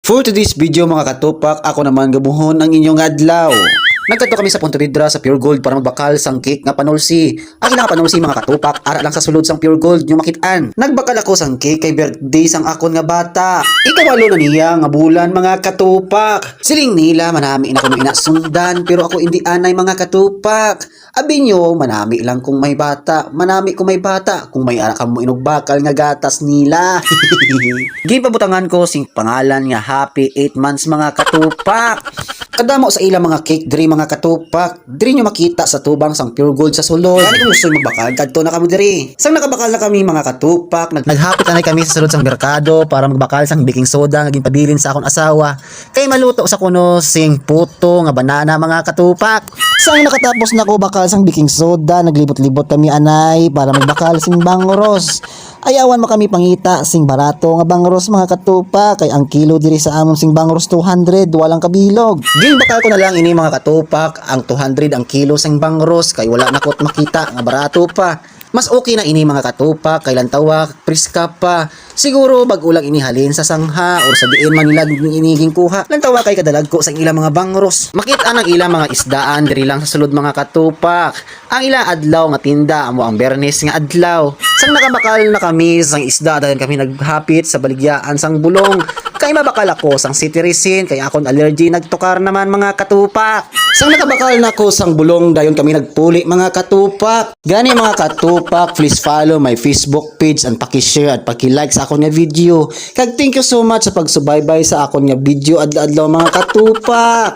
For today's video mga katupak, ako naman gabuhon ang inyong adlaw. Nagkadto kami sa Pontevedra sa Pure Gold para magbakal sang cake nga panulsi. Ang nga panulsi mga katupak, ara lang sa sulod sang Pure Gold nyo makitaan. Nagbakal ako sang cake kay birthday sang akon nga bata. Ikawalo na niya nga bulan mga katupak. Siling nila manami na ko inasundan pero ako hindi anay mga katupak. Abi nyo, manami lang kung may bata. Manami kung may bata. Kung may ara ka mo inugbakal nga gatas nila. Gipabutangan ko sing pangalan nga Happy 8 months mga katupak. Kadamo sa ilang mga cake diri mga katupak. Diri nyo makita sa tubang sang Pure Gold sa sulod. Kani kung gusto magbakal, kadto na kamo diri. Sang nakabakal na kami mga katupak, naghapit na kami sa sulod sang merkado para magbakal sang baking soda nga ginpabilin sa akon asawa. Kay maluto sa kuno sing puto nga banana mga katupak. Sang nakatapos na ko bakal sang baking soda, naglibot-libot kami anay para magbakal sing bangros. Ayawan mo kami pangita sing barato nga bangros mga katupak kay ang kilo diri sa amon sing bangros 200 walang kabilog. Ginbakal ko na lang ini mga katupak ang 200 ang kilo sing bangros kay wala na ko't makita nga barato pa. Mas okay na ini mga katupak kay lantawa priska pa. Siguro bag ulang inihalin sa sangha or sa diin man nila iniging kuha. Lantawa kay kadalag ko sa ilang mga bangros. Makita ang ilang mga isdaan diri lang sa sulod mga katupak. Ang ilang adlaw nga tinda amo ang Bernes nga adlaw. Sang nakabakal na kami sang isda dahil kami naghapit sa baligyaan sang bulong. Kay mabakal ako sang cetirizine kay akon allergy nagtukar naman mga katupak. Sang nakabakal na ko sang bulong dayon kami nagpuli mga katupak. Gani mga katupak, please follow my Facebook page and paki-share at paki-like sa akon nga video. Kag thank you so much sa pagsubaybay sa akon nga video adlaw-adlaw mga katupak.